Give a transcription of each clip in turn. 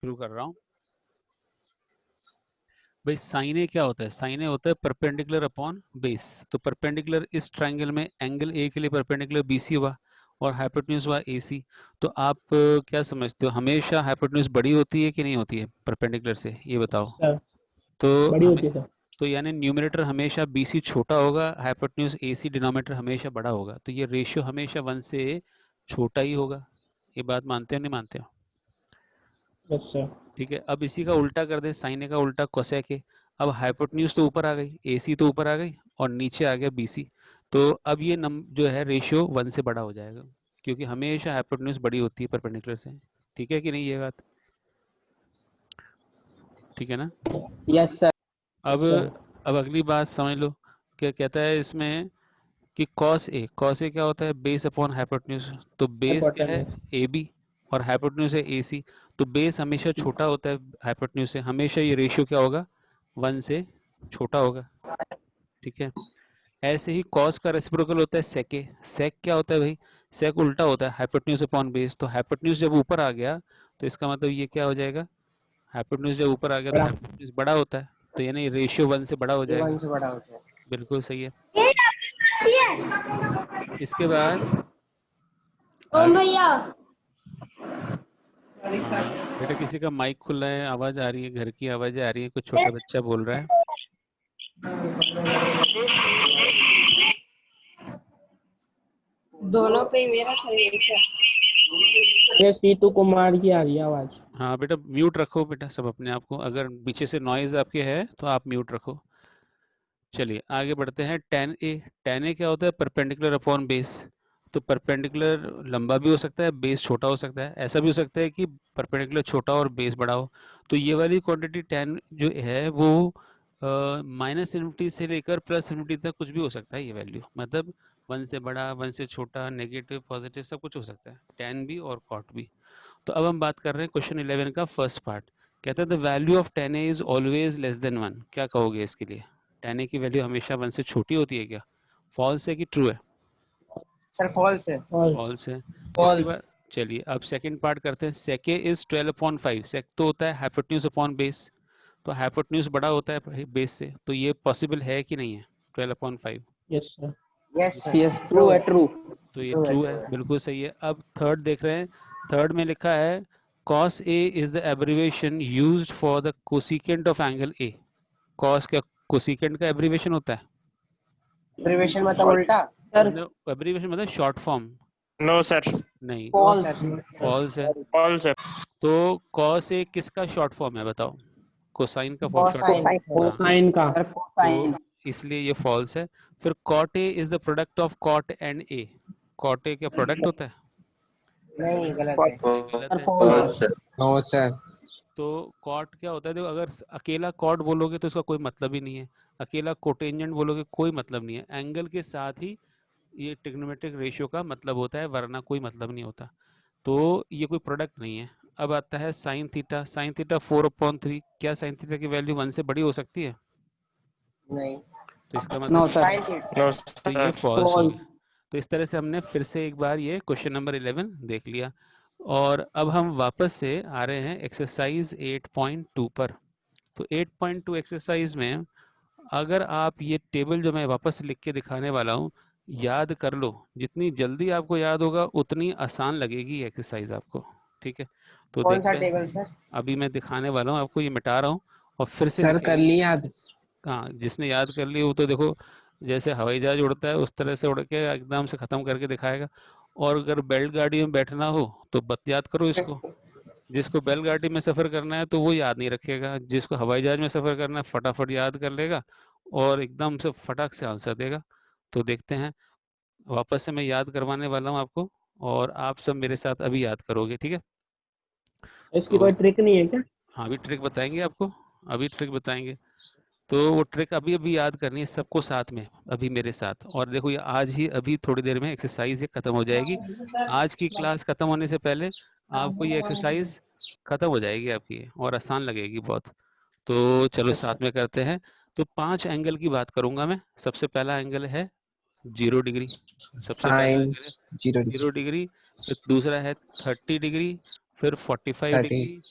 शुरू कर रहा हूँ भाई। साइन ए क्या होता है? साइन ए होता है परपेंडिकुलर अपॉन बेस। तो परपेंडिकुलर इस ट्रायंगल में एंगल ए के लिए परपेंडिकुलर बीसी हुआ और हाइपोटेन्यूज हुआ एसी। तो आप क्या समझते हो, हमेशा हाइपोटेन्यूज बड़ी होती है कि नहीं होती है परपेंडिकुलर से, ये बताओ। सर तो बड़ी हमें होती है सर। तो यानी न्यूमरेटर हमेशा बीसी छोटा होगा, हाइपोटेन्यूज एसी, डिनोमिनेटर हमेशा बड़ा होगा। तो ये रेशियो हमेशा 1 से छोटा ही होगा। ये बात मानते हो नहीं मानते हो? Yes sir. ठीक है, अब इसी का उल्टा कर दें, साइन ए का उल्टा कोसेक ए। अब हाइपोटेन्यूज तो ऊपर आ गई, एसी तो ऊपर आ गई और नीचे आ गया बीसी। तो अब ये जो है रेशियो 1 से बड़ा हो जाएगा, क्योंकि हमेशा हाइपोटेन्यूज बड़ी होती है परपेंडिकुलर से। ठीक है कि नहीं ये बात? ठीक है ना? Yes sir. अब सर अब अगली बात समझ लो। क्या कहता है इसमें कि कॉस ए क्या होता है? Base upon hypotenuse. तो बेस क्या है? हाइपोटेन्यूज। ए बी और हाइपोटेन्यूज है ए सी। तो बेस हमेशा छोटा होता है हाइपोटेन्यूज से, हमेशा ये रेशियो क्या होगा? 1 से छोटा होगा। ठीक है, ऐसे ही कॉस का रेसिप्रोकल होता है सेक ए। सेक क्या होता है भाई? सेक उल्टा होता है हाइपोटेन्यूज अपॉन बेस। तो हाइपोटेन्यूज जब ऊपर आ गया तो इसका मतलब ये क्या हो जाएगा? हाइपोटेन्यूज जब ऊपर आ गया तो बड़ा। हाइपोटेन्यूज बड़ा होता है, तो यानी रेशियो 1 से बड़ा हो ये जाएगा। 1 से बड़ा होता है। बिल्कुल सही है। इसके बाद ओम आगे। भैया। हाँ बेटा, किसी का माइक खुला है, आवाज आ रही है, घर की आवाजें आ रही है, कुछ छोटा बच्चा बोल रहा है। दोनों पे ही मेरा शरीर है। ये सीतू कुमार की आ रही है आवाज। हाँ बेटा, म्यूट रखो बेटा सब अपने आप को, अगर पीछे से नॉइज आपके है तो आप म्यूट रखो। चलिए आगे बढ़ते हैं। टेन ए। टेन ए क्या होता है? Perpendicular upon base. तो परपेंडिकुलर लंबा भी हो सकता है, बेस छोटा हो सकता है। ऐसा भी हो सकता है कि परपेंडिकुलर छोटा और बेस बड़ा हो। तो ये वाली क्वांटिटी टेन जो है वो -∞ से लेकर +∞ तक कुछ भी हो सकता है। ये वैल्यू मतलब 1 से बड़ा, 1 से छोटा, नेगेटिव, पॉजिटिव, सब कुछ हो सकता है, टेन भी और कॉट भी। तो अब हम बात कर रहे हैं क्वेश्चन 11 का फर्स्ट पार्ट। कहता है the value of ten A is always less than 1। क्या कहोगे इसके लिए? टेन ए की वैल्यू हमेशा 1 से छोटी होती है क्या? फॉल्स है कि ट्रू है? सर फॉल्स है। और फॉल्स है। इसके फॉल्स। बाद चलिए अब सेकंड पार्ट करते हैं। सेक ए इज 12/5। सेक तो होता है हाइपोटेन्यूज अपॉन बेस। तो हाइपोटेन्यूज बड़ा होता है बेस से, तो ये पॉसिबल है कि नहीं है 12/5? Yes sir. Yes sir. Yes true है ट्रू। तो ये ट्रू है, ट्रू ट्रू है, है। बिल्कुल सही है। अब थर्ड देख रहे हैं। थर्ड में लिखा है cos A is the abbreviation used for the cosecant of angle A। cos क्या कोसिकेंट का एब्रीवेशन होता है? डेरिवेशन मतलब उल्टा। सर मतलब एब्रीवेशन मतलब शॉर्ट फॉर्म? No sir. नहीं, नो फॉल्स। सर। फॉल्स है। फॉल्स है। तो cos A किसका शॉर्ट फॉर्म है बताओ? कोसाइन का शॉर्ट कोसाइन। फॉर्म। हाँ, कोसाइन का। सर तो कोसाइन। इसलिए ये फॉल्स है। फिर cot A is the product of cot and A। cot A क्या प्रोडक्ट होता है? नहीं, गलत है। ये गलत सर है। फॉल्स। No sir. तो कॉट क्या होता है? देखो, अगर अकेला कॉट बोलोगे तो इसका कोई मतलब ही नहीं है। अकेला कोटेंजेंट बोलोगे कोई मतलब नहीं है। एंगल के साथ ही ये ट्रिग्नोमेट्रिक रेशियो का मतलब होता है, वरना कोई मतलब नहीं होता। तो ये कोई प्रोडक्ट नहीं है। अब आता है साइन थीटा। Sine theta 4/3। क्या साइन थीटा की वैल्यू 1 से बड़ी हो सकती है? नहीं। तो इसका नो मतलब सर। Sine theta. नो तो ये सर। फॉल्स हो गया। फॉल्स। तो इस तरह से हमने फिर से एक बार ये क्वेश्चन नंबर 11 देख लिया। और अब हम वापस से आ रहे हैं एक्सरसाइज 8.2 पर। तो 8.2 एक्सरसाइज में अगर आप ये टेबल जो मैं वापस लिख के दिखाने वाला हूँ याद कर लो, जितनी जल्दी आपको याद होगा उतनी आसान लगेगी एक्सरसाइज आपको। ठीक है, तो कौन सा देखते हैं। Table sir? अभी मैं दिखाने वाला हूँ आपको, ये मिटा रहा हूँ और फिर से सर कर लिखेंगे। ली याद। हाँ, जिसने याद कर ली वो तो देखो, जैसे हवाई जहाज उड़ता है उस तरह से उड़ के एकदम से ख़त्म करके दिखाएगा। और अगर बैलगाड़ी में बैठना हो तो बत याद करो इसको। जिसको बैलगाड़ी में सफ़र करना है तो वो याद नहीं रखेगा, जिसको हवाई जहाज में सफ़र करना है फटाफट याद कर लेगा और एकदम से फटाक से आंसर देगा। तो देखते हैं, वापस से मैं याद करवाने वाला हूँ आपको और आप सब मेरे साथ अभी याद करोगे। ठीक है? इसकी तो कोई ट्रिक नहीं है क्या? हाँ, अभी ट्रिक बताएंगे आपको, अभी ट्रिक बताएंगे। तो वो ट्रिक अभी अभी याद करनी है सबको साथ में, अभी मेरे साथ। और देखो ये आज ही अभी थोड़ी देर में एक्सरसाइज ये खत्म हो जाएगी। आज की क्लास खत्म होने से पहले आपको ये एक्सरसाइज खत्म हो जाएगी आपकी और आसान लगेगी बहुत। तो चलो साथ में करते हैं। तो 5 एंगल की बात करूंगा मैं। सबसे पहला एंगल है 0 डिग्री। सबसे पहला साइन एंगल है 0 0 डिग्री। फिर दूसरा है 30 डिग्री। फिर 45 30। डिग्री।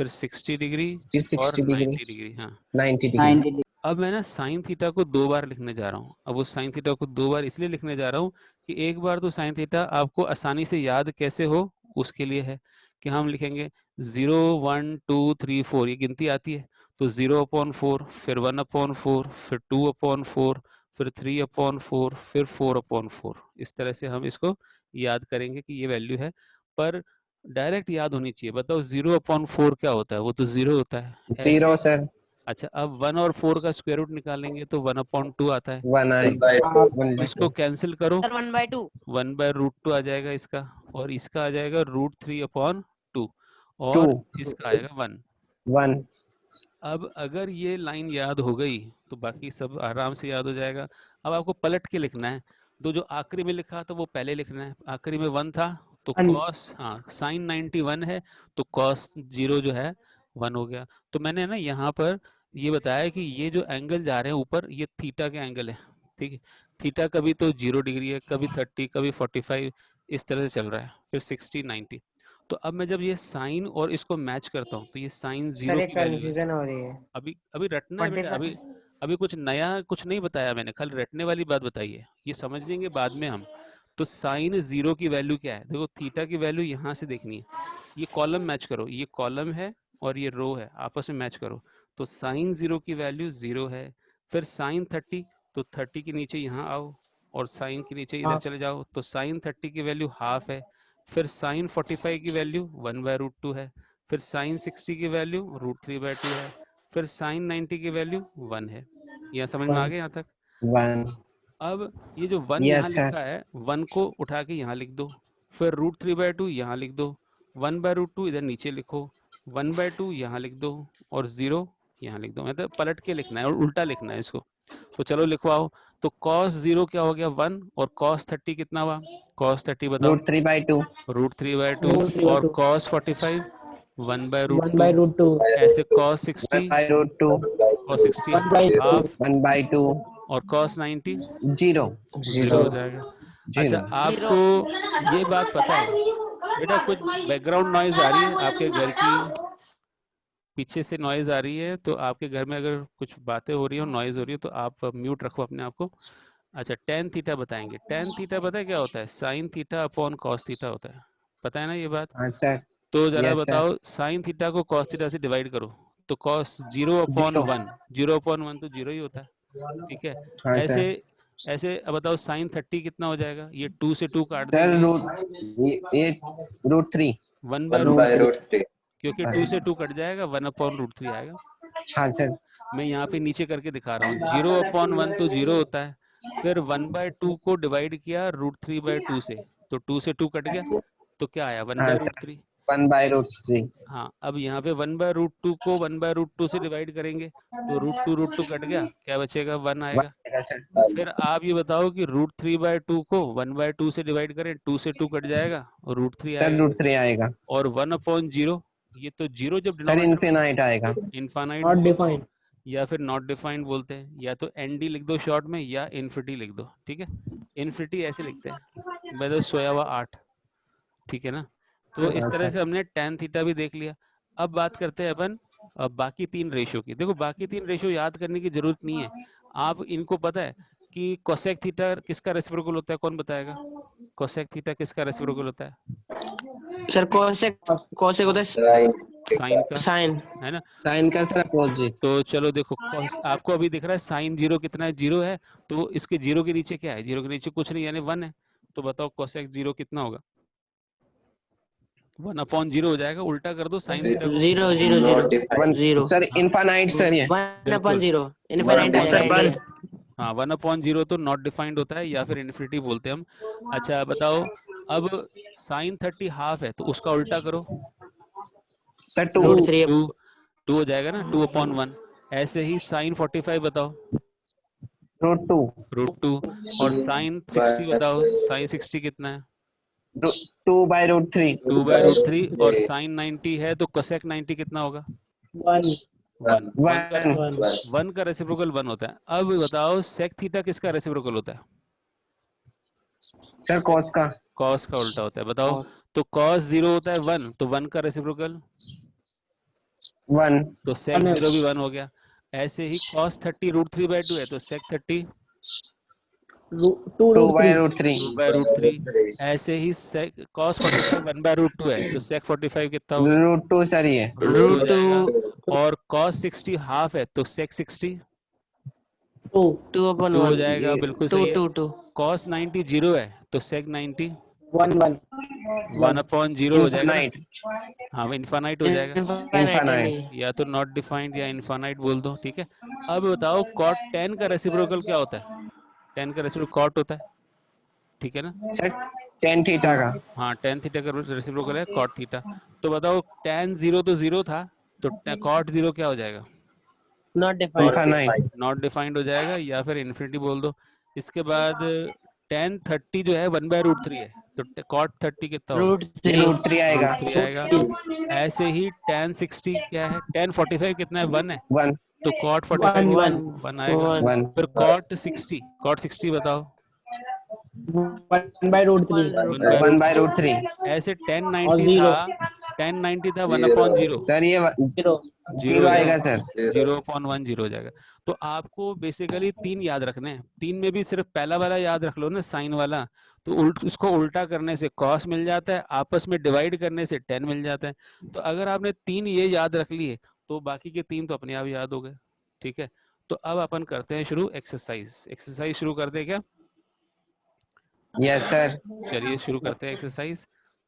फिर 60 डिग्री फिर और 60 डिग्री, 90 डिग्री। हाँ 90 डिग्री। 90 अब मैं ना साइन थीटा को 2 बार लिखने जा रहा हूँ। अब उस साइन थीटा को 2 बार इसलिए लिखने जा रहा हूँ कि एक बार तो साइन थीटा आपको आसानी से याद कैसे हो उसके लिए है कि हम लिखेंगे 0 1 2 3 4, ये गिनती आती है तो 0/4, फिर 1/4, फिर 2/4, फिर 3/4, फिर 4/4। इस तरह से हम इसको याद करेंगे कि ये वैल्यू है, पर डायरेक्ट याद होनी चाहिए। बताओ 0/4 क्या होता है? वो तो 0 होता है। 0 ऐसे सर, अच्छा, अब 1 और 4 का स्क्वायर रूट निकालेंगे तो 1/2 आता है। 1 आई, 1 इसको कैंसिल करो, सर 1/2। 1/√2 आ जाएगा इसका, और इसका आ जाएगा √3/2, 2 और इसका आएगा 1। 1 अब अगर ये लाइन याद हो गई तो बाकी सब आराम से याद हो जाएगा। अब आपको पलट के लिखना है, तो जो आखिरी में लिखा था वो पहले लिखना है। आखिरी में 1 था तो कॉस, हाँ साइन 91 है तो कॉस 0 जो है 1 हो गया। तो मैंने ना यहाँ पर ये बताया कि ये जो एंगल जा रहे हैं ऊपर, ये थीटा के एंगल है, ठीक है। थीटा कभी तो 0 डिग्री है, कभी 30, कभी 45, इस तरह से चल रहा है, फिर 60 90। तो अब मैं जब ये साइन और इसको मैच करता हूँ तो ये साइन सर 0 एक की वैल्यू है। कंफ्यूजन हो रही है। अभी अभी रटना है बेटा, अभी अभी कुछ नया कुछ नहीं बताया मैंने, खाली रटने वाली बात बताई है, ये समझ लेंगे बाद में हम। तो साइन 0 की वैल्यू क्या है? देखो थीटा की वैल्यू यहाँ से देखनी है, ये कॉलम मैच करो, ये कॉलम है और ये रो है, आपस में मैच करो। तो साइन 0 की वैल्यू 0 है। फिर साइन 30, तो 30 के नीचे यहाँ आओ और साइन के नीचे इधर चले जाओ, तो साइन 30 की वैल्यू हाफ है। फिर साइन 45 की वैल्यू 1/√2 है। फिर साइन 60 की वैल्यू √3/2 है। फिर साइन 90 की वैल्यू 1 है। यह समझ में आ गया यहाँ तक? 1 अब ये जो 1 यहाँ यस सर, लिखा है, 1 को उठा के यहाँ लिख दो, फिर √3/2 यहाँ लिख दो, 1/√2 इधर नीचे लिखो, 1/2 यहाँ लिख दो, और 0 यहाँ लिख दो। मतलब पलट के लिखना है और उल्टा लिखना है इसको। तो चलो लिखवाओ। तो cos 0 क्या हो गया? 1, और cos 30 कितना हुआ? cos 30 बताओ। √3/2, √3/2, और √3/2 cos 45 1/√2। 1/√2 ऐसे cos 60, 1/√2, cos 60 1/2 हाफ, 1/2, और cos 90 0 0 हो 0 जाएगा। अच्छा, 0। आपको ये बात पता है बेटा, कुछ बैकग्राउंड नॉइज आ रही है आपके घर की, पीछे से नॉइज आ रही है, तो आपके घर में अगर कुछ बातें हो रही हो, नॉइज हो रही हो, तो आप म्यूट रखो अपने आप को। अच्छा, टेन थीटा बताएंगे। टेन थीटा पता है क्या होता है? Sine theta upon cos theta होता है, पता है ना ये बात? हाँ सर, तो जरा यस सर, बताओ, साइन थीटा को कॉस थीटा से डिवाइड करो, तो कॉस 0/1, 0/1 तो 0 ही होता है, ठीक है। हाँ ऐसे सर। ऐसे अब बताओ साइन 30 कितना हो जाएगा? ये 2 से 2 काट सर देंगे, ये √3, 1/√3, √3। क्योंकि 2 से 2 कट जाएगा, 1/√3 आएगा। हाँ सर, मैं यहाँ पे नीचे करके दिखा रहा हूँ, 0/1 तो 0 होता है, फिर 1/2 को डिवाइड किया √3/2 से, तो 2 से 2 कट गया, तो क्या आया? हाँ सर, 1/√3। 1/√3, हाँ, अब यहाँ पे 1/√2 को 1/√2 से डिवाइड करेंगे, तो √2 कट गया, क्या बचेगा? 1 आएगा। 1 सर, फिर आप ये बताओ कि √3/2 को 1/2 से डिवाइड करें, 2 से 2 कट जाएगा और √3 सर आएगा। √3 आएगा। और 1/0, ये तो 0 जब सर डिनोमिनेटर इनफिनाइट आएगा। इनफाइनाइट नॉट बोलते हैं, डिफाइंड। या फिर नॉट डिफाइंड बोलते हैं, या तो एनडी लिख दो शॉर्ट में, या इन्फिनिटी लिख दो, ठीक है। इन्फिनिटी ऐसे लिखते हैं, मैं तो सोया हुआ 8, ठीक है ना। तो इस हाँ तरह सर, से हमने tan थीटा भी देख लिया। अब बात करते हैं अपन बाकी 3 रेशियो की। देखो बाकी 3 रेशियो याद करने की जरूरत नहीं है, आप इनको पता है कि कोसेक थीटा किसका रेसिप्रोकल होता है? कौन बताएगा? कोसेक थीटा किसका रेसिप्रोकल होता है? सर कोसेक कोसेक होता है साइन का, साइन। है ना। साइन का सर अपोजिट। तो चलो देखो, आपको अभी दिख रहा है साइन 0 कितना है? 0 है, तो इसके 0 के नीचे क्या है? 0 के नीचे कुछ नहीं, यानी 1 है। तो बताओ कोसेक 0 कितना होगा? 1/0 हो जाएगा। उल्टा कर दो साइन थीटा को, 0 0 0 0 सर इनफाइनाइट सर ये 1/0 इनफाइनाइट आ जाएगा ये। हाँ 1/0 तो नॉट डिफाइंड होता है, या फिर इन्फिनिटी बोलते हैं हम। अच्छा बताओ, अब साइन 30 हाफ है, तो उसका उल्टा करो, सर 2 √3 2 2 हो जाएगा ना, 2/1। ऐसे ही साइन 45 बताओ, √2 √2। और साइन 60 बताओ, साइन 60 कितना है? 2/√3 2/√3। और साइन 90 है, तो कोसेक 90 कितना होगा? 1 1। 1 1 का रेसिप्रोकल 1 होता है। अब बताओ सेक थीटा किसका रेसिप्रोकल होता है? सर कॉस का कॉस का उल्टा होता है, बताओ। cos तो कॉस 0 होता है 1, तो 1 का रेसिप्रोकल 1 तो sec 0 भी 1 हो गया। ऐसे ही cos 30 √3/2 है, तो sec 30 2 2 रूट by 3 root 3 2/√3। ऐसे ही sec cos 45 1/√2 है, तो sec 45 कितना हो गया? root 2 सर ये √2 हो रूट जाएगा। टू और cos 60 हाफ है, तो sec 60 2 2 अपॉन 2 हो 1 जाएगा, बिल्कुल टू सही है। टू टू cos 90 0 है, तो sec 90 1 1 1/0 हो जाएगा ना। infinite हाँ, इन्फानाइट हो जाएगा, इनफाइनाइट है infinite नहीं या तो नॉट डिफाइंड या इन्फानाइट बोल दो, ठीक है। अब बताओ cot 10 का रेसिप्रोकल क्या होता है? 10 का रेसिप्रोकल cot होता है, ठीक है ना। सर tan थीटा का हाँ, tan थीटा का रेसिप्रोकल है cot थीटा। तो बताओ tan 0 तो 0 था, तो cot 0 क्या हो जाएगा? Not defined infinite not defined हो जाएगा, या फिर इन्फिनिटी बोल दो। इसके बाद tan 30 जो है 1/√3 है, तो cot 30 कितना होगा? रूट 3 root 3 आएगा √3 आएगा। ऐसे ही tan 60 क्या है? tan 45 कितना है? 1 है, 1 तो cot 45 1 कितना 1 है? 1 आएगा। 1 1 फिर cot 60 बताओ। 1/√3 1 1/√3। by root 3 ऐसे tan और 90 था, 0 tan 90 था 1/0, सर ये 0 जीरो 0 हो आएगा जाएगा, सर 0/1 जीरो हो जाएगा। तो आपको बेसिकली 3 याद रखने हैं, 3 में भी सिर्फ पहला वाला याद रख लो ना, साइन वाला। तो उसको उल्टा करने से cos मिल जाता है, आपस में डिवाइड करने से tan मिल जाता है। तो अगर आपने 3 ये याद रख लिए, तो बाकी के 3 तो अपने आप याद हो गए, ठीक है। तो अब अपन करते हैं शुरू एक्सरसाइज शुरू कर दे क्या? यस सर चलिए शुरू करते हैं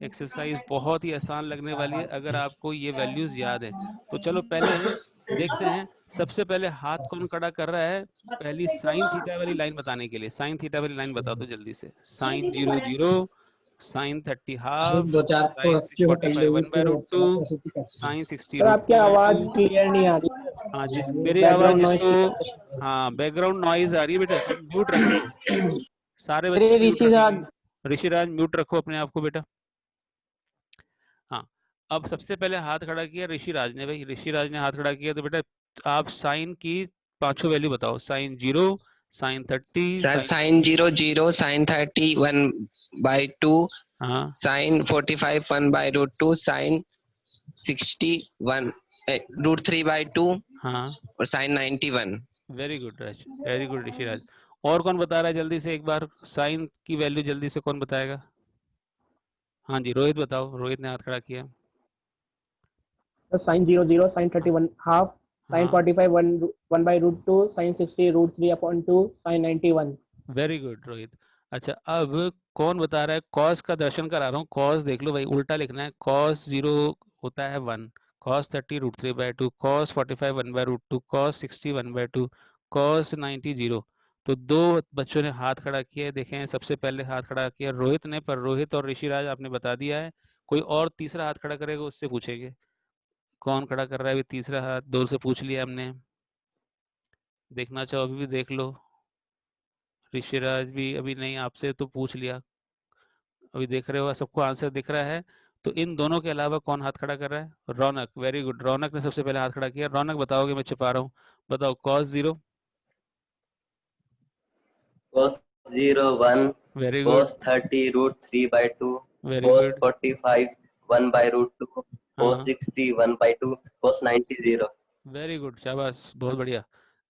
एक्सरसाइज बहुत ही आसान लगने वाली है अगर आपको ये वैल्यूज याद है। तो चलो पहले देखते हैं, सबसे पहले हाथ कौन खड़ा कर रहा है पहली साइन थीटा वाली लाइन बताने के लिए? साइन थीटा वाली लाइन बता दो जल्दी से। Sine 0 0, sine 30 half, sine 45 1/√2, sine 60 sir आपकी आवाज √3/2। क्लियर नहीं आ रही हाँ, जिस है, मेरी आवाज बैकग्राउंड जिसको, नॉइस। हाँ बैकग्राउंड नॉइज आ रही है बेटा, तुम म्यूट रखो, सारे बच्चे अरे म्यूट रखेंगे। ऋषिराज ऋषिराज म्यूट रखो अपने आप को बेटा। हाँ, अब सबसे पहले हाथ खड़ा किया ऋषिराज ने, भाई ऋषिराज ने हाथ खड़ा किया, तो बेटा आप साइन की पांचों वैल्यू बताओ। Sine 0, sine 30, sir sine, sin 0 0 sin 30 1 by 2 हाँ sin 45 1 by root 2 sin 60 1 root 3 by 2 हाँ, और sin 91 वेरी गुड राज, वेरी गुड ऋषिराज। और कौन बता रहा है जल्दी से एक बार साइन की वैल्यू, जल्दी से कौन बताएगा? हाँ जी, रोहित बताओ, रोहित ने हाथ खड़ा किया। साइन 0 0, साइन 31 हाफ, साइन हाँ, 45 1/√2, sine 60 √3/2, sine 91। Very good Rohit. अच्छा, अब कौन बता रहा है? कॉस का दर्शन करा रहा हूँ, कॉस देख लो भाई, उल्टा लिखना है। कॉस 0 होता है 1, कॉस 30 √3/2, कॉस 45 1/√2, कॉस 60 1/2, कॉस 90 0। तो दो बच्चों ने हाथ खड़ा किया है, देखें सबसे पहले हाथ खड़ा किया रोहित ने, पर रोहित और ऋषिराज आपने बता दिया है। कोई और तीसरा हाथ खड़ा करेगा उससे पूछेंगे कौन खड़ा कर रहा है। अभी तीसरा हाथ दो से पूछ लिया हमने, देखना चाहो अभी भी देख लो। ऋषिराज भी अभी नहीं, आपसे तो पूछ लिया, अभी देख रहे हो सबको आंसर दिख रहा है। तो इन दोनों के अलावा कौन हाथ खड़ा कर रहा है? रौनक, वेरी गुड, रौनक ने सबसे पहले हाथ खड़ा किया। रौनक बताओगे, मैं छिपा रहा हूँ, बताओ। Cos 0, cos 0 1, very good, cos 30 √3/2, very cos good, 45 1/√2, cos हाँ 60 1/2, cos 90 0। वेरी गुड, शाबाश, बहुत बढ़िया।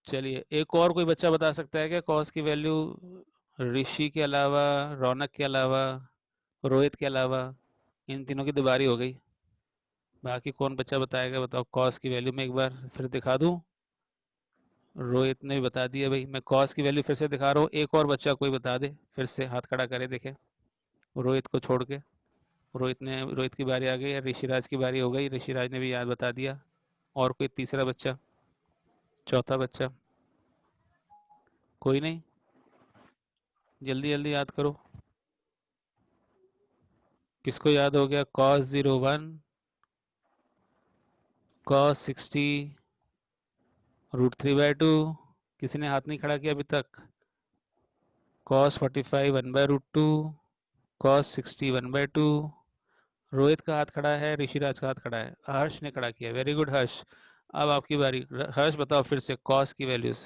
चलिए एक और कोई बच्चा बता सकता है क्या कॉस की वैल्यू? ऋषि के अलावा, रौनक के अलावा, रोहित के अलावा, इन तीनों की दुबारी हो गई। बाकी कौन बच्चा बताएगा? बताओ कॉस की वैल्यू मैं एक बार फिर दिखा दूं। रोहित ने भी बता दिया भाई, मैं कॉस की वैल्यू फिर से दिखा रहा हूँ, एक और बच्चा कोई बता दे, फिर से हाथ खड़ा करे देखें, रोहित को छोड़ के। रोहित की बारी आ गई, ऋषिराज की बारी हो गई, ऋषिराज ने भी याद बता दिया। और कोई तीसरा बच्चा, चौथा बच्चा? कोई नहीं, जल्दी जल्दी याद करो। किसको याद हो गया? कॉस 0 1, कॉस 60 √3/2, किसी ने हाथ नहीं खड़ा किया अभी तक? Cos 45 1/√2, cos 60 1/2। रोहित का हाथ खड़ा है, ऋषिराज का हाथ खड़ा है, हर्ष ने खड़ा किया, वेरी गुड हर्ष। अब आपकी बारी, हर्ष बताओ फिर से कॉस की वैल्यूज।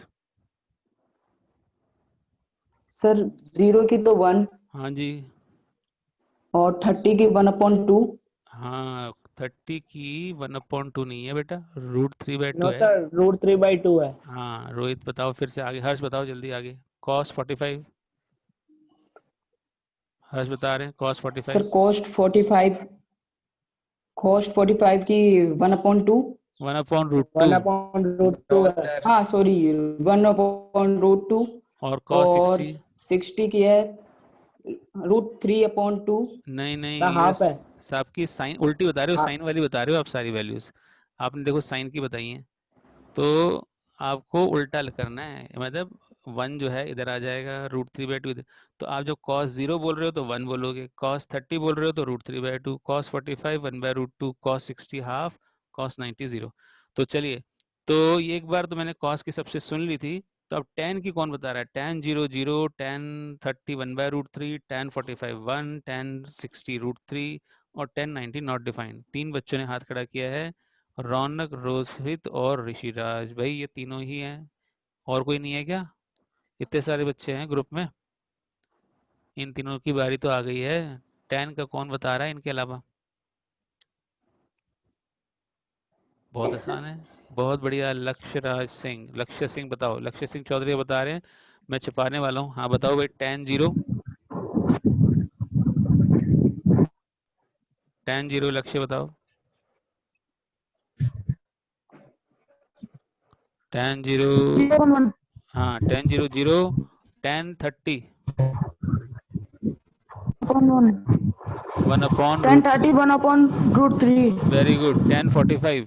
सर 0 की तो 1 हाँ जी, और 30 की 1/2। हाँ 30 की 1/2 नहीं है बेटा, √3/2 नो है। सर, √3/2 है। हाँ रोहित बताओ फिर से आगे, हर्ष बताओ जल्दी आगे। cos 45, हर्ष बता रहे हैं cos 45। सर कॉस्ट 45 की 1/2। 1/√2 1/√2 No, है। sir. हाँ सॉरी, 1/√2। और cos और 60 60 की है √3/2। नहीं नहीं, द ये हाफ है। आपकी साइन उल्टी बता रहे हो, हाँ। साइन वाली बता रहे हो आप सारी वैल्यूज। आपने देखो साइन की बताई हैं, तो आपको उल्टा करना है, मतलब 1 जो है इधर आ जाएगा, √3/2 इधर। तो आप जब cos 0 बोल रहे हो तो 1 बोलोगे, cos 30 बोल रहे हो तो √3/2, cos 45 1/√2, cos 60 हाफ, cos 90 0। तो चलिए, तो ये एक बार तो मैंने cos की सबसे सुन ली थी। तो अब tan की कौन बता रहा है? tan 0 0, tan 30 1/√3, tan 45 1, tan 60 √3 और tan 90 नॉट डिफाइंड। 3 बच्चों ने हाथ खड़ा किया है, रौनक, रोहित और ऋषिराज। भाई ये तीनों ही हैं, और कोई नहीं है क्या? इतने सारे बच्चे हैं ग्रुप में, इन तीनों की बारी तो आ गई है। 10 का कौन बता रहा है इनके अलावा? बहुत आसान है, बहुत बढ़िया। लक्ष्य सिंह बताओ, लक्ष्य सिंह चौधरी बता रहे हैं, मैं छिपाने वाला हूँ। हाँ बताओ भाई, tan 0, tan 0 लक्ष्य बताओ। tan 0, हाँ tan 0 0, tan 30 1/√3। 1/√3। Very good. tan 45,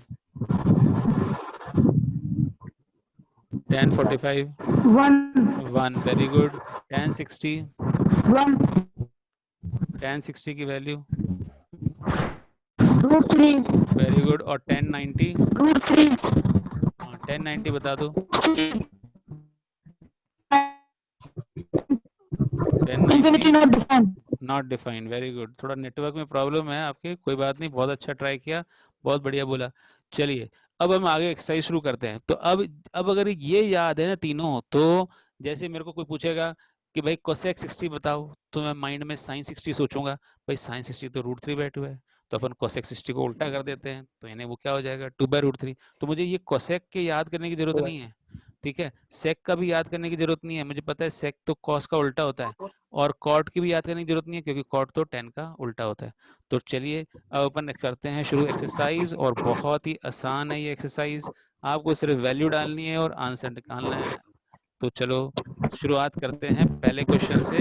tan 45 1, very good. tan 60, tan 60 की वैल्यू, वेरी गुड। और tan 90, हाँ tan 90 बता दो। tan 90 not defined, very good. थोड़ा नेटवर्क में प्रॉब्लम है आपके, कोई बात नहीं, बहुत अच्छा ट्राई किया, बहुत बढ़िया बोला। चलिए अब हम आगे एक्सरसाइज शुरू करते हैं। तो अब अगर ये याद है ना तीनों, तो जैसे मेरे को कोई पूछेगा कि भाई कोसेक 60 बताओ, तो मैं माइंड में साइन 60 सोचूंगा। भाई साइन 60 तो √3/2 है, तो अपन कोसेक 60 को उल्टा कर देते हैं, तो इन्हें वो क्या हो जाएगा, 2/√3। तो मुझे ये कोसेक के याद करने की जरूरत नहीं है, ठीक है। सेक का भी याद करने की जरूरत नहीं है, मुझे पता है सेक तो कॉस का उल्टा होता है। और कॉट की भी याद करने की जरूरत नहीं है, क्योंकि कॉट तो 10 का उल्टा होता है। तो चलिए अब अपन करते हैं शुरू एक्सरसाइज, और बहुत ही आसान है ये एक्सरसाइज। आपको सिर्फ वैल्यू डालनी है और आंसर निकालना है। तो चलो शुरुआत करते हैं पहले क्वेश्चन से,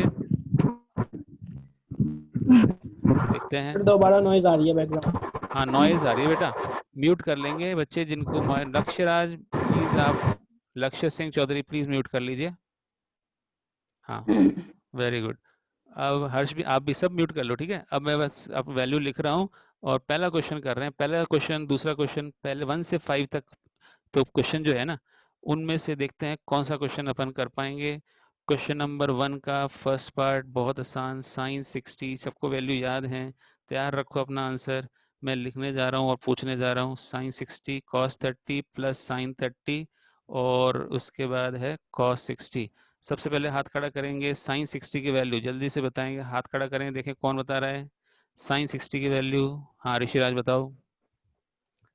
देखते हैं। दोबारा नॉइज आ रही है बैकग्राउंड। हाँ नॉइज आ रही है बेटा, म्यूट कर लेंगे बच्चे जिनको। लक्ष्य राज प्लीज, आप लक्ष्य सिंह चौधरी प्लीज म्यूट कर लीजिए। हाँ वेरी गुड। अब हर्ष भी, आप भी सब म्यूट कर लो, ठीक है। अब मैं बस अब वैल्यू लिख रहा हूँ और पहला क्वेश्चन कर रहे हैं। पहला क्वेश्चन, दूसरा क्वेश्चन, पहले 1 से 5 तक तो क्वेश्चन जो है ना, उनमें से देखते हैं कौन सा क्वेश्चन अपन कर पाएंगे। क्वेश्चन नंबर 1 का फर्स्ट पार्ट बहुत आसान, साइन 60, सबको वैल्यू याद है, तैयार रखो अपना आंसर। मैं लिखने जा रहा हूँ और पूछने जा रहा हूँ। साइन 60 cos 30 प्लस साइन 30, और उसके बाद है cos 60। सबसे पहले हाथ खड़ा करेंगे, साइन 60 की वैल्यू जल्दी से बताएंगे, हाथ खड़ा करें, देखें कौन बता रहा है साइन 60 की वैल्यू। हाँ ऋषिराज बताओ,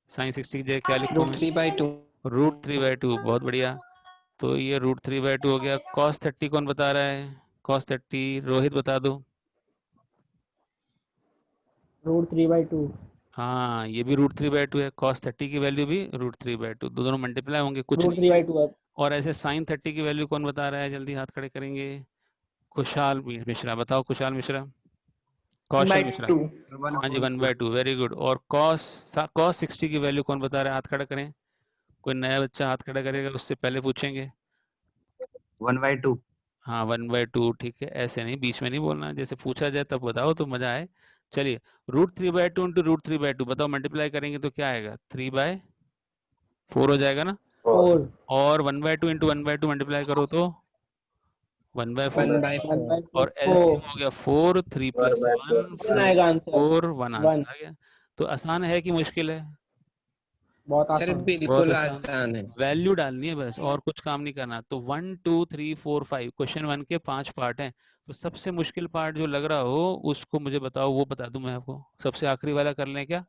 साइन 60 की जगह क्या लिखूं मैं? √3/2. √3/2, बहुत बढ़िया। तो ये √3/2 हो गया। cos 30 कौन बता रहा है? cos 30 रोहित बता दो। √3/2। हाँ ये भी √3/2 है, cos 30 की वैल्यू भी √3/2, दोनों मल्टीप्लाई होंगे, कुछ नहीं है। √3/2 है। और ऐसे साइन 30 की वैल्यू कौन बता रहा है? जल्दी हाथ खड़े करेंगे। खुशहाल मिश्रा बताओ, खुशहाल मिश्रा, कौशल मिश्रा। 1/2. हाँ जी 1/2, वेरी गुड। और cos 60 की वैल्यू कौन बता रहा है? हाथ खड़ा करें, कोई नया बच्चा हाथ खड़ा करेगा, उससे पहले पूछेंगे। 1/2. हाँ 1/2, ठीक है, ऐसे नहीं, बीच में नहीं बोलना, जैसे पूछा जाए तब बताओ तो मजा आए। चलिए √3/2 इंटू √3/2 बताओ, मल्टीप्लाई करेंगे तो क्या आएगा? 3/4 हो जाएगा ना। 4 4। और 1/2 इंटू 1/2 मल्टीप्लाई करो तो 1/4। 1/4. और 1/4। एलसीएम हो गया 4, 3 प्लस 4/4 1 1 आएगा आंसर। 4, 1 आंसर 1। आ गया। तो आसान है कि मुश्किल है? बहुत सर आसान। बहुत बिल्कुल आसान। आसान है. वैल्यू डालनी है बस, और कुछ काम नहीं करना। तो 1 2 3 4 5 क्वेश्चन 1 के 5 पार्ट हैं। तो सबसे मुश्किल पार्ट जो लग रहा हो उसको मुझे बताओ, वो बता दूं मैं आपको। सबसे आखिरी वाला कर लें क्या?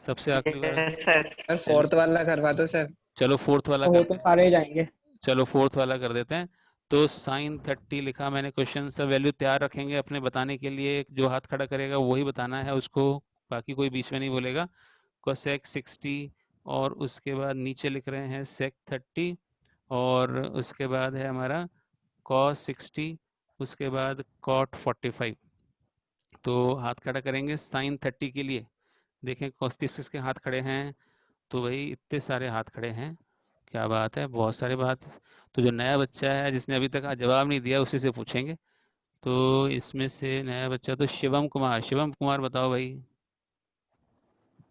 सबसे आखिरी वाला। Yes, sir. सर फोर्थ वाला करवा दो सर। चलो फोर्थ वाला तो कर हो तो दें। सारे जाएंगे। चलो फोर्थ वाला कर देते हैं। तो साइन 30 लिखा मैंने, क्वेश्चन सब वैल्यू तैयार रखेंगे अपने बताने के लिए, जो हाथ खड़ा करेगा वही बताना है उसको, बाकी कोई बीच में नहीं बोलेगा। कोसेक 60 और उसके बाद नीचे लिख रहे हैं सेक 30 और उसके बाद है हमारा कॉस 60, उसके बाद कॉट 45। तो हाथ खड़ा करेंगे साइन 30 के लिए। देखें कॉस किसके हाथ खड़े हैं, तो वही इतने सारे हाथ खड़े हैं, क्या बात है, बहुत सारे बात। तो जो नया बच्चा है जिसने अभी तक जवाब नहीं दिया उसी से पूछेंगे। तो इसमें से नया बच्चा तो शिवम कुमार, शिवम कुमार बताओ भाई।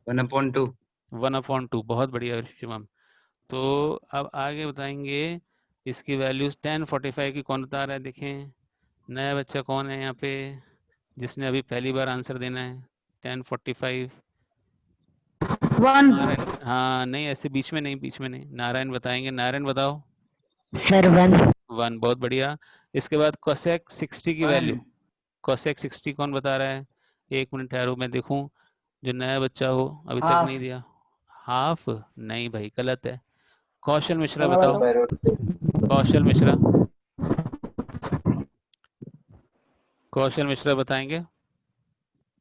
1/2. 1/2, बहुत बढ़िया शिवम। तो अब आगे बताएंगे इसकी वैल्यूज 1045 की कौन बता रहा है, देखें नया बच्चा कौन है यहाँ पे जिसने अभी पहली बार आंसर देना है। 1045 वन नारायण, हाँ नहीं ऐसे बीच में नहीं, बीच में नहीं, नारायण बताएंगे, नारायण बताओ। सर 1, बहुत बढ़िया। इसके बाद कोसेक 60 की वैल्यू, कोसेक 60 कौन बता रहा है, एक मिनट ठहरो मैं देखूं, जो नया बच्चा हो अभी तक नहीं दिया। हाफ नहीं भाई, गलत है। कौशल मिश्रा मैं बताओ, बताऊं? कौशल मिश्रा, कौशल मिश्रा बताएंगे।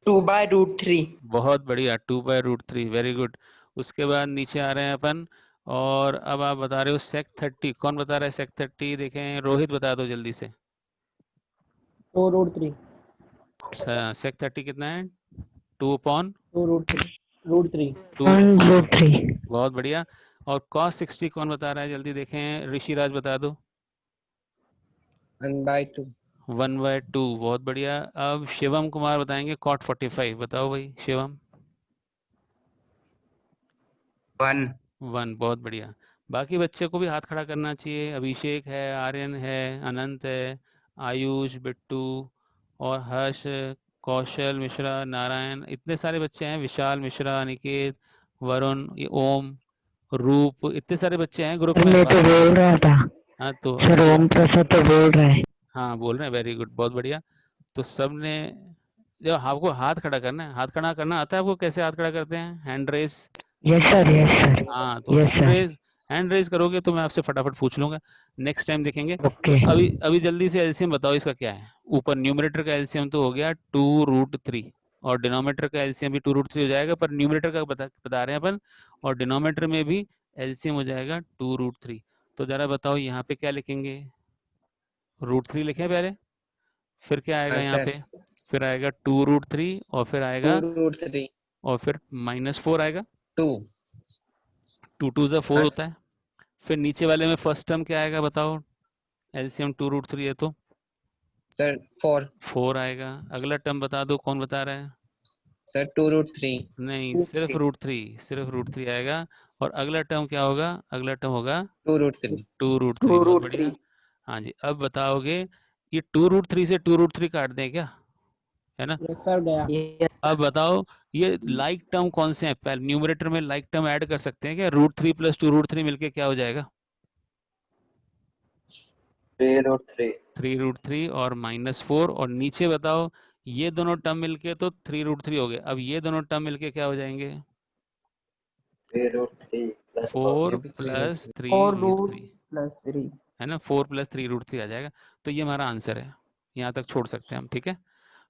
2/√3. बहुत बढ़िया, 2/√3, वेरी गुड। उसके बाद नीचे आ रहे हैं अपन, और अब आप बता रहे हो सेक 30, कौन बता रहा है सेक 30, देखें रोहित बता दो जल्दी से। 2√3. सेक 30 कितना है, 2/√3। 2√3. बहुत बढ़िया। और कॉस 60 कौन बता रहा है, जल्दी देखें, ऋषिराज बता दो। 1/2. 1/2, बहुत बढ़िया। अब शिवम कुमार बताएंगे कॉट 45, बताओ भाई शिवम। 1. 1, बहुत बढ़िया। बाकी बच्चे को भी हाथ खड़ा करना चाहिए, अभिषेक है, आर्यन है, अनंत है, आयुष, बिट्टू और हर्ष, कौशल मिश्रा, नारायण, इतने सारे बच्चे हैं, विशाल मिश्रा, अनिकेत, वरुण, ये ओम, रूप, इतने सारे बच्चे हैं ग्रुप में। तो बोल रहा था हाँ तो सर, अच्छी ओम बात, प्रसाद तो बोल रहा है। हाँ बोल रहे हैं, वेरी गुड, बहुत बढ़िया। तो सबने, जब आपको हाथ खड़ा करना है, हाथ खड़ा करना आता है आपको, कैसे हाथ खड़ा करते हैं, hand raise. Yes sir, yes sir, हाँ तो yes hand sir, raise, hand raise करोगे तो मैं आपसे फटाफट पूछ लूंगा, नेक्स्ट टाइम देखेंगे। तो ओके। अभी अभी जल्दी से एलसीएम बताओ इसका क्या है। ऊपर न्यूमरेटर का एलसीएम तो हो गया 2√3, और डिनोमिनेटर का एलसीएम भी 2√3 हो जाएगा, पर न्यूमरेटर का बता रहे हैं अपन, और डिनोमिनेटर में भी एलसीएम हो जाएगा 2√3। तो जरा बताओ यहाँ पे क्या लिखेंगे, √3 लिखें पहले, फिर क्या आएगा हाँ यहाँ सर, पे, फिर आएगा 2√3 और फिर आएगा, 2√3. और फिर -4 आएगा, 2. 2 2 ज़ा 4 हाँ होता है। फिर नीचे वाले में फर्स्ट टर्म क्या आएगा बताओ, एलसीएम 2√3 है तो सर 4. 4 आएगा। अगला टर्म बता दो, कौन बता रहा है, सर 2√3. नहीं सिर्फ √3, सिर्फ √3 आएगा। और अगला टर्म क्या होगा, अगला टर्म होगा 2√3. 2√3, बहुत बढ़िया। हाँ जी, अब बताओगे ये 2√3 से 2√3 काट दें क्या, है ना। यस सर, गया। Yes, अब बताओ ये लाइक टर्म कौन से हैं, पहले न्यूमरेटर में लाइक टर्म ऐड कर सकते हैं क्या, √3 + 2√3 मिलके क्या हो जाएगा, 3√3. 3√3 और -4, और नीचे बताओ ये दोनों टर्म मिलके तो 3√3 हो गए, अब ये दोनों टर्म मिलके क्या हो जाएंगे, 3√3 plus 4 ये भी + 4√3 3√3, है ना, 4 + 3√3 आ जाएगा। तो ये हमारा आंसर है, यहाँ तक छोड़ सकते हैं हम, ठीक है।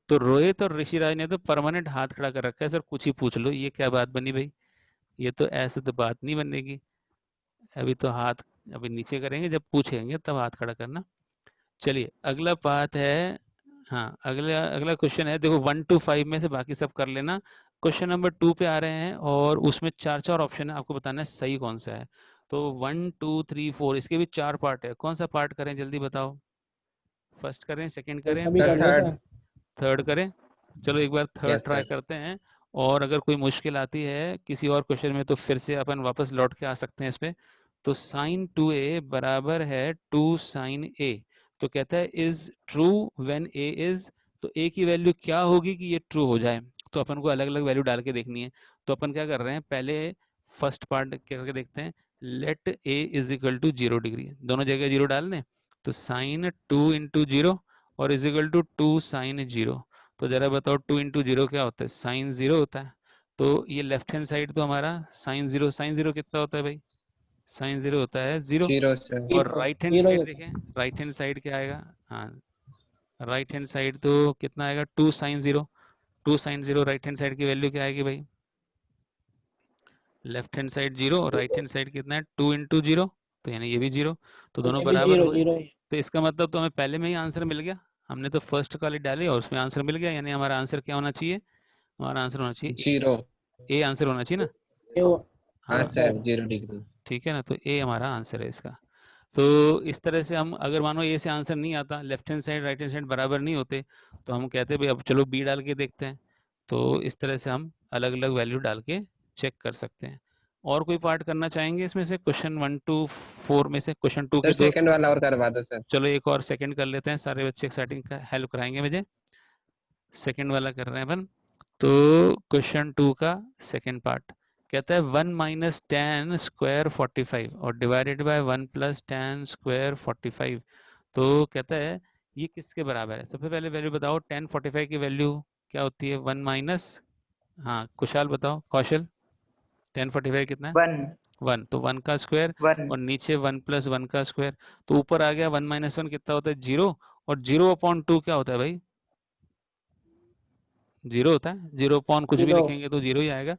तो रोहित और ऋषिराज ने तो परमानेंट हाथ खड़ा कर रखा है, सर कुछ ही पूछ लो, ये क्या बात बनी भाई, ये तो ऐसे तो बात नहीं बनेगी। अभी तो हाथ अभी नीचे करेंगे, जब पूछेंगे तब हाथ खड़ा करना। चलिए अगला पार्ट है, हाँ अगला अगला क्वेश्चन है, देखो 1 to 5 में से बाकी सब कर लेना। क्वेश्चन नंबर 2 पे आ रहे हैं, और उसमें 4 ऑप्शन है, आपको बताना है सही कौन सा है। तो 1 2 3 4, इसके भी 4 पार्ट है, कौन सा पार्ट करें जल्दी बताओ, फर्स्ट करें, सेकंड करें, अभी सर कर लो थर्ड. सर। थर्ड करें। चलो एक बार थर्ड यस ट्राई सर. करते हैं, और अगर कोई मुश्किल आती है किसी और क्वेश्चन में तो फिर से अपन वापस लौट के आ सकते हैं इस पे। तो sin 2a बराबर है 2 sin a, तो कहता है is true when a is, तो a की वैल्यू क्या होगी कि ये ट्रू हो जाए, तो अपन को अलग अलग वैल्यू डाल के देखनी है। तो अपन क्या कर रहे हैं, पहले फर्स्ट पार्ट करके देखते हैं, लेट a = 0 डिग्री, दोनों जगह 0 डाल दें, तो sin 2 × 0 और = 2 sin 0। तो जरा बताओ 2 × 0 क्या होता है, sin 0 होता है। तो ये लेफ्ट हैंड साइड तो हमारा साइन जीरो कितना होता है भाई? साइन जीरो होता है 0। 0 sir. और राइट हैंड जीरो ही साइड होता है। देखें, राइट हैंड साइड क्या आएगा? हाँ, राइट हैंड साइड तो कितना आएगा? 2 sine zero. 2 sine zero right hand side की वैल्यू क्या आएगी भाई? लेफ्ट हैंड साइड 0 और राइट हैंड साइड कितना है? 2 इंटू 0, तो यानी ये भी 0, तो दोनों ये भी बराबर जीरो हुए। जीरो ही। तो इसका मतलब तो हमें पहले में ही आंसर मिल गया, हमने तो फर्स्ट वाली डाली और उसमें आंसर मिल गया, यानी हमारा आंसर क्या होना चाहिए? हमारा आंसर होना चाहिए 0. ए आंसर होना चाहिए ना? ये वो हाँ हाँ sir, 0 degree. ठीक है ना, तो ए हमारा आंसर है इसका। तो इस तरह से हम अगर मानो ए से आंसर नहीं आता, left hand side right hand side बराबर नहीं होते, तो हम कहते भाई अब चलो बी डाल के देखते हैं। तो इस तरह से हम अलग अलग वैल्यू डाल के चेक कर सकते हैं। और कोई पार्ट करना चाहेंगे इसमें से? क्वेश्चन 1 to 4 में से क्वेश्चन 2 Sir, के दो, second वाला और करवा दो sir. चलो एक और सेकंड कर लेते हैं, सारे बच्चे एक्साइटिंग का हेल्प कराएंगे मुझे। सेकंड वाला कर रहे हैं अपन। तो क्वेश्चन 2 का सेकंड पार्ट कहता है 1 माइनस टेन स्क्वायर 45 और divided by 1 plus ten square 45। तो कहता है ये किसके बराबर है? सबसे पहले वैल्यू बताओ, टेन 45 की वैल्यू क्या होती है? 1 माइनस, हाँ कुशाल बताओ, कौशल, टेन 45 कितना है? 1, तो 1 का स्क्वायर और नीचे 1 प्लस 1 का स्क्वायर, तो ऊपर आ गया 1 माइनस 1 कितना होता है? 0, और 0/2 क्या होता है भाई? 0 होता है, 0 कुछ भी जीरो। लिखेंगे तो 0 ही आएगा।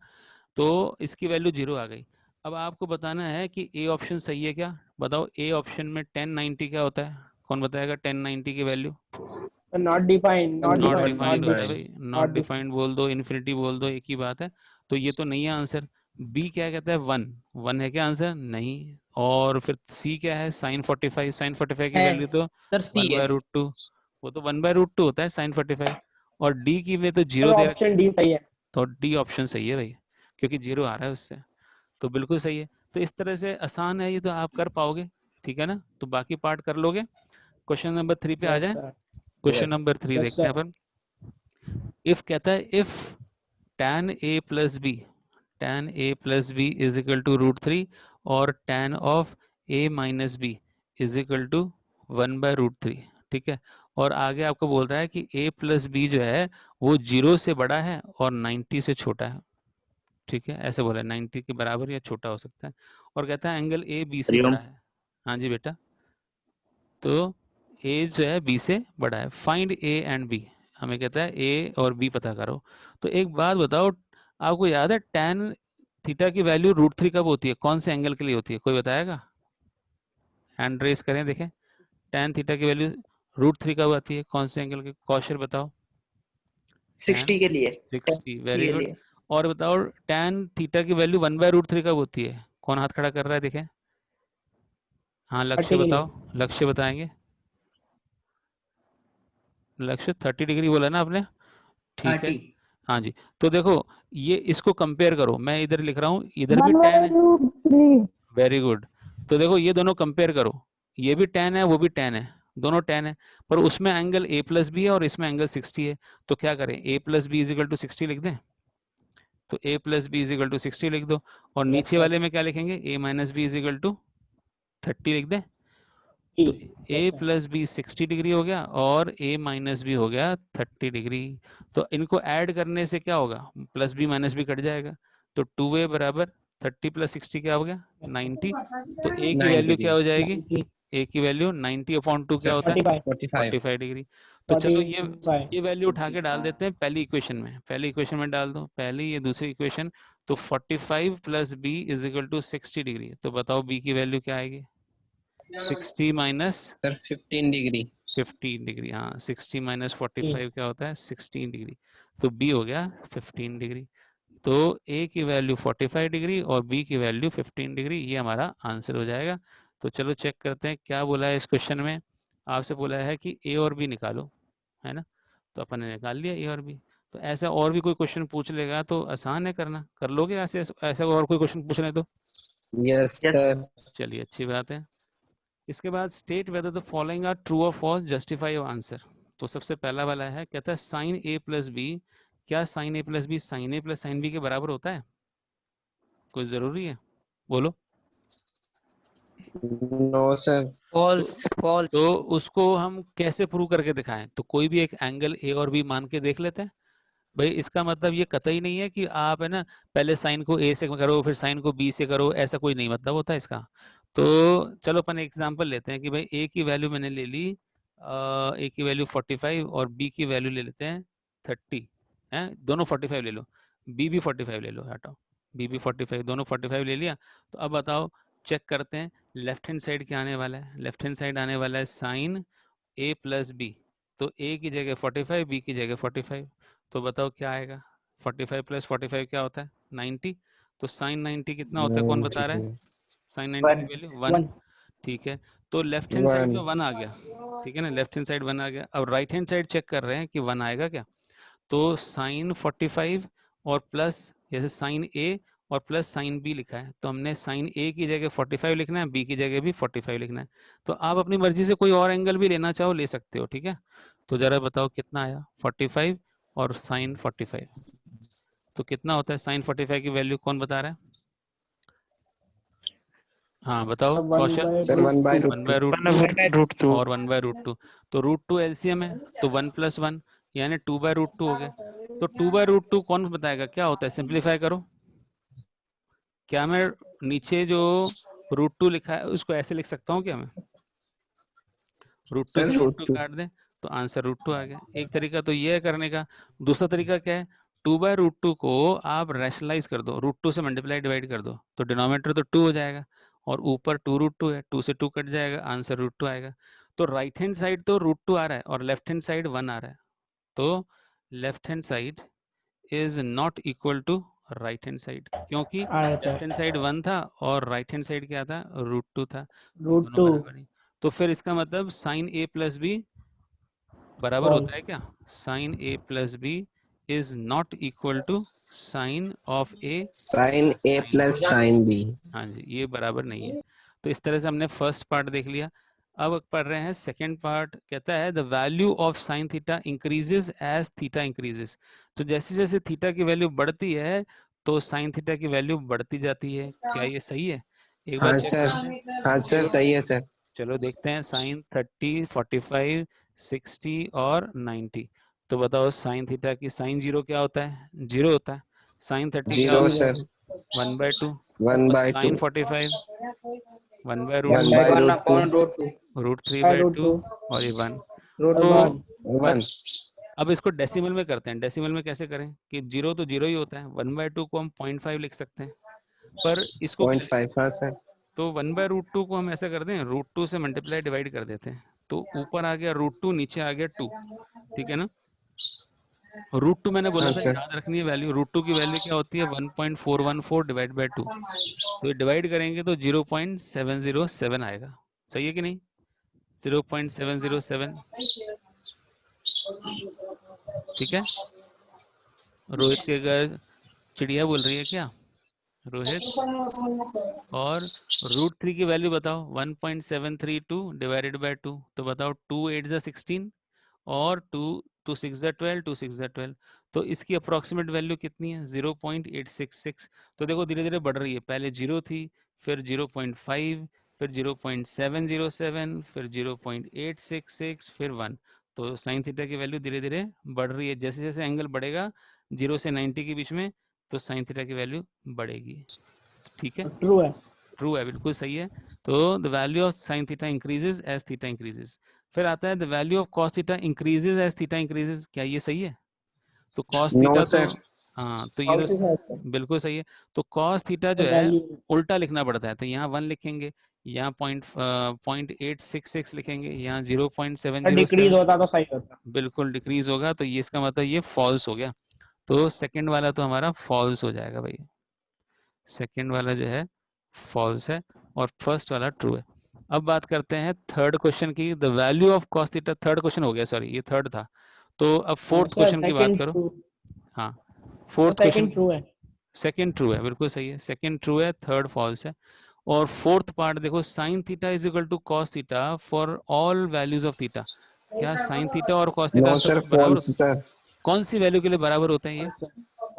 तो इसकी वैल्यू 0 आ गई। अब आपको बताना है कि ए ऑप्शन सही है क्या? बताओ ए ऑप्शन में 1090 क्या होता है? कौन बताएगा 1090 की value? Not defined not Not defined होता है defined. भाई, नॉट Not डिफाइंड बोल दो, इन्फिनिटी बोल दो, एक ही बात है। तो ये तो नहीं है आंसर। बी क्या कहता है? 1 है क्या आंसर? नहीं। और फिर सी क्या है? साइन 45, साइन 45 की है वैल्यू तो सर सी 1 है। बाय रूट टू, वो तो 1 बाय रूट टू होता है साइन 45। और डी की में तो 0 दे रखा ऑप्शन डी सही है। तो डी ऑप्शन सही है भाई, क्योंकि 0 आ रहा है उससे, तो बिल्कुल सही है। तो इस तरह से आसान है ये, तो आप कर पाओगे, ठीक है ना? तो बाकी पार्ट कर लोगे। क्वेश्चन नंबर 3 पे आ यस जाए। Sir. Question Yes. Number 3 yes देखते हैं सर। अपन। इफ कहता है if tan a plus B, tan a plus B is equal to √3 और tan of a minus B is equal to 1 by √3, ठीक है? और आगे आपको बोल रहा है कि a प्लस बी जो है वो 0 से बड़ा है और 90 से छोटा है, ठीक है? ऐसे बोला है 90 के बराबर या छोटा हो सकता है। और कहता है एंगल ए बी से हरिओम। बड़ा है। हाँ जी बेटा, तो ए जो है बी से बड़ा है। फाइंड ए एंड बी, हमें कहता है ए और बी पता करो। तो एक बात बताओ, आपको याद है tan थीटा की वैल्यू √3 कब होती है? कौन से एंगल के लिए होती है? कोई बताएगा? हैंड रेस करें देखें। tan थीटा की वैल्यू √3 कब आती है? कौन से एंगल के? कौशल बताओ। 60 के लिए 60, वेरी के गुड। लिए और बताओ tan थीटा की वैल्यू 1 बाय √3 कब होती है? कौन हाथ खड़ा कर रहा है देखें? हाँ लक्ष्य 30 के लिए। बताओ, लक्ष्य बताएंगे। लक्ष्य 30 डिग्री बोला ना आपने? ठीक है, हाँ जी। तो देखो ये इसको कंपेयर करो, मैं इधर लिख रहा हूँ, इधर भी tan है, वेरी गुड। तो देखो ये दोनों कंपेयर करो, ये भी tan है वो भी tan है, दोनों tan है, पर उसमें एंगल a प्लस बी है और इसमें एंगल 60 है। तो क्या करें, a plus B is equal to 60 लिख दें? तो a plus B is equal to 60 लिख दो, और Yes, नीचे sir. वाले में क्या लिखेंगे? a minus B is equal to 30 लिख दें। तो a Yes, sir. Plus B 60 degree हो गया और a माइनस बी हो गया 30 डिग्री। तो इनको ऐड करने से क्या होगा? Plus B minus B cut जाएगा, तो 2a बराबर 30 प्लस 60 क्या हो गया? 90। तो a की 90 वैल्यू क्या हो जाएगी? 90, a की वैल्यू 90/2 क्या Sir, होता है? 45, 45. 45 डिग्री। तो चलो ये 45. वैल्यू उठा के डाल देते हैं पहली इक्वेशन में, पहली इक्वेशन में डाल दो, पहली ये दूसरी इक्वेशन। तो 45 plus B is equal to 60 degree. तो बताओ b की वैल्यू क्या आएगी? 60 माइनस Sir, 15 degree. 15 डिग्री, हाँ 60 माइनस 45 क्या होता है? 16 डिग्री। तो b हो गया 15 डिग्री। तो a की वैल्यू 45 डिग्री और b की वैल्यू 15 डिग्री, ये हमारा आंसर हो जाएगा। तो चलो चेक करते हैं क्या बोला है इस क्वेश्चन में। आपसे बोला है कि a और b निकालो, है ना? तो अपन ने निकाल लिया a और b। तो ऐसा और भी कोई क्वेश्चन पूछ लेगा तो आसान है करना, कर लोगे ऐसे? ऐसा और कोई क्वेश्चन पूछ ले तो Yes, Yes. sir. चलिए अच्छी बात है। इसके बाद state whether the following are true और फॉल्स, जस्टिफाई योर आंसर। तो सबसे पहला वाला है, कहता है साइन a प्लस बी, क्या sine a plus B sine a plus sine B के बराबर होता है? कोई जरूरी है? बोलो। No, sir. False false. तो उसको हम कैसे प्रूव करके दिखाएं? तो कोई भी एक एंगल ए और बी मान के देख लेते हैं। भाई इसका मतलब ये कतई नहीं है कि आप है ना पहले साइन को ए से करो फिर साइन को बी से करो, ऐसा कोई नहीं मतलब होता है इसका। तो चलो अपन एग्जांपल लेते हैं कि भाई ए की वैल्यू मैंने ले ली, ए की वैल्यू 45 और बी की वैल्यू ले लेते हैं 30 हैं, दोनों 45 ले लो, बी भी 45 ले लो, हटाओ बी भी 45, दोनों 45 ले लिया। तो अब बताओ चेक करते हैं लेफ्ट हैंड साइड क्या आने वाला है, लेफ्ट हैंड साइड आने वाला है साइन ए प्लस बी, तो ए की जगह 45 बी की जगह 45, तो बताओ क्या आएगा, 45 प्लस 45 क्या होता है 90, तो साइन 90 कितना होता है कौन बता रहा है, साइन 90 की वैल्यू 1, 1 ठीक है। तो लेफ्ट हैंड साइड 1 तो 1 आ गया, ठीक है ना, लेफ्ट हैंड साइड 1 आ गया। अब राइट हैंड साइड चेक कर रहे हैं कि 1 आएगा क्या, तो साइन 45 और प्लस जैसे साइन ए और प्लस साइन बी लिखा है, तो हमने साइन ए की जगह 45 लिखना है, बी की जगह भी 45 लिखना है। तो आप अपनी मर्जी से कोई और एंगल भी लेना चाहो ले सकते हो, ठीक है। तो जरा बताओ कितना आया 45 और साइन 45, तो कितना होता है साइन 45 की वैल्यू कौन बता रहा है, हाँ बताओ अब 1 Kaushal. by sir 1 by 1 root by root 1 by √2 और 1 बाय रूट 2, तो रूट 2 एलसीएम है, तो 1 प्लस 1 यानी 2 बाय रूट 2 हो गया। तो 2 बाय रूट 2 कौन बताएगा क्या होता है, सिंप्लीफाई करो। क्या मैं नीचे जो रूट 2 लिखा है उसको ऐसे लिख सकता हूँ क्या मैं, रूट 2 से सर रूट 2 2 काट दें तो आंसर रूट 2 आ गया। एक तरीका तो ये है करने का, दूसरा तरीका क्या है, 2 बाय रूट 2 को आप रैशनलाइज कर दो, रूट 2 से मल्टीप्लाई डिवाइड कर दो, तो डिनोमिनेटर तो 2 हो जाएगा और ऊपर 2 रूट 2 है, 2 से 2 कट जाएगा, आंसर रूट 2 आएगा। तो राइट हैंड साइड तो रूट 2 आ रहा है और लेफ्ट हैंड साइड 1 आ रहा है, तो left hand side is not equal to right hand side, क्योंकि आया था लेफ्ट हैंड साइड 1 था और राइट हैंड साइड क्या था रूट 2 था, तो रूट दोनों 2 बराबर नहीं। तो फिर इसका मतलब साइन ए प्लस बी बराबर होता है क्या, sine A plus B is not equal to sine of A sin plus a sine plus B, sin b। हाँ जी ये बराबर नहीं है। तो इस तरह से हमने फर्स्ट पार्ट देख लिया। अब पढ़ रहे हैं सेकेंड पार्ट, कहता है the value of sine theta increases as theta increases, तो जैसे जैसे थीटा की वैल्यू बढ़ती है तो साइन थीटा की वैल्यू बढ़ती जाती है, क्या ये सही है, एक बार हाँ चेक सर, करते हैं। हाँ सर चलो सही है सर। चलो देखते हैं साइन 30 45 60 और 90, तो बताओ साइन थीटा की साइन 0 क्या होता है, 0 होता है, साइन 30 क्या 0 होता है सर, 1/2 1 और by 2, sine 45 1 by 1 root by by 1 root 2, upon root 2 root 3 by by root 2 2 और ये 1। root तो 1 अब 1। अब इसको डेसिमल में करते हैं, डेसिमल में कैसे करें कि 0 तो 0 ही होता है, 1/2 को हम 0.5 लिख सकते हैं, पर इसको क्या लिखें, 0.5 हाँ सर। तो 1/√2 को हम ऐसा कर दें रूट 2 से मल्टीप्लाई डिवाइड कर देते हैं, तो ऊपर आ गया रूट 2 नीचे आ गया 2, ठीक है ना। रूट 2 मैंने बोला हाँ था सर, याद रखनी है वैल्यू, रूट 2 की वैल्यू क्या होती है 1.414 डिवाइड बाय 2, तो ये डिवाइड करेंगे तो 0.707 आएगा, सही है कि नहीं, 0.707, ठीक है। रोहित के घर चिड़िया बोल रही है क्या रोहित, और रूट 3 की वैल्यू बताओ 1.732 डिवाइडेड बाय 2, तो बताओ 2 8 जा 16 और 2 2 6 जा 12 2 6 जा 12, तो इसकी अप्रॉक्सीमेट वैल्यू कितनी है 0.866। तो देखो धीरे धीरे बढ़ रही है, पहले 0 थी, फिर 0.5, फिर 0.707, फिर 0.866, फिर 1, तो साइन थीटा की वैल्यू धीरे धीरे बढ़ रही है, जैसे जैसे एंगल बढ़ेगा 0 से 90 के बीच में तो साइन थीटा की वैल्यू बढ़ेगी, ठीक है। ट्रू है ट्रू है, बिल्कुल सही है। तो the value of sine theta increases as theta increases. फिर आता है the value of cos theta increases as theta increases, क्या ये सही है, तो कॉस नो थीटा तो सर। हाँ तो ये false है तो बिल्कुल सही है, तो कॉस थीटा जो तो है वैल्यू उल्टा लिखना पड़ता है, तो यहाँ 1 लिखेंगे, यहाँ 0.866 लिखेंगे, यहाँ डिक्रीज 0.707, होता तो सही होता बिल्कुल डिक्रीज होगा, तो ये इसका मतलब ये फॉल्स हो गया, तो सेकंड वाला तो हमारा फॉल्स हो जाएगा भाई, सेकंड वाला जो है फॉल्स है और फर्स्ट वाला ट्रू है। अब बात करते हैं थर्ड क्वेश्चन की, the value of cos theta, third question हो गया, सॉरी ये थर्ड था, तो अब फोर्थ सर क्वेश्चन की बात सेकंड करो। ट्रू हाँ फोर्थ क्वेश्चन, सेकंड ट्रू है सेकंड ट्रू है, बिल्कुल सही है, सेकंड ट्रू है, थर्ड फॉल्स है। और फोर्थ पार्ट देखो, sine theta is equal to cos theta for all values of theta, क्या साइन थीटा और कॉस थीटा नो सर, सब बराबर, फॉल्स सर। कौन सी वैल्यू के लिए बराबर होते हैं ये,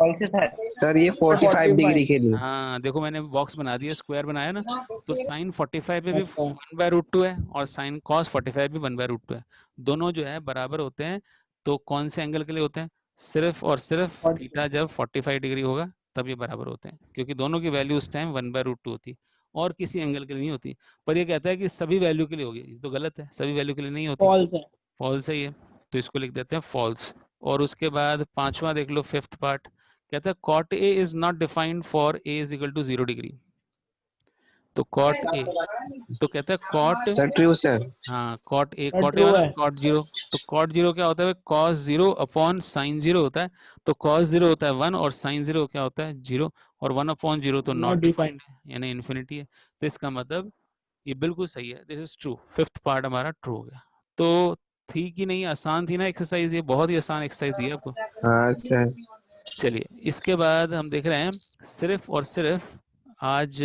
false है सर ये 45 डिग्री 45 के लिए। हाँ देखो मैंने बॉक्स बना दिया, स्क्वायर बनाया ना, तो साइन 45 पे भी अच्छा 1/√2 है और साइन कॉस 45 भी 1/√2 है, दोनों जो है बराबर होते हैं, तो कौन से एंगल के लिए होते हैं, सिर्फ और सिर्फ और- थीटा जब 45 डिग्री होगा तब ये बराबर होते हैं, क्योंकि दोनों की वैल्यू उस टाइम 1/√2 होती, और किसी एंगल के लिए नहीं होती। पर ये कहता है कि सभी वैल्यू के लिए होगी, ये तो गलत है, सभी वैल्यू के लिए नहीं होती, फॉल्स है। फॉल्स है ये, तो इसको लिख देते हैं फॉल्स। और उसके बाद पांचवा देख लो, फिफ्थ पार्ट कहता है cot A is not defined for A is equal to 0 degree. तो cot A, तो कहता है cot, सर ट्रू सर। हाँ cot A, But cot A true वाला है। cot 0, तो cot 0 क्या होता है, cos 0 अपॉन sin 0 होता है, तो cos 0 होता है 1 और sin 0 क्या होता है 0, और 1/0 तो Not नॉट defined। डिफाइंड है, यानी इन्फिनिटी है। तो इसका मतलब ये बिल्कुल सही है, this is true, fifth part हमारा ट्रू हो गया। तो थी कि नहीं, आसान थी ना एक्सरसाइज, ये बहुत ही आसान एक्सरसाइज दी है आपको। हाँ सर। चलिए इसके बाद हम देख रहे हैं सिर्फ और सिर्फ आज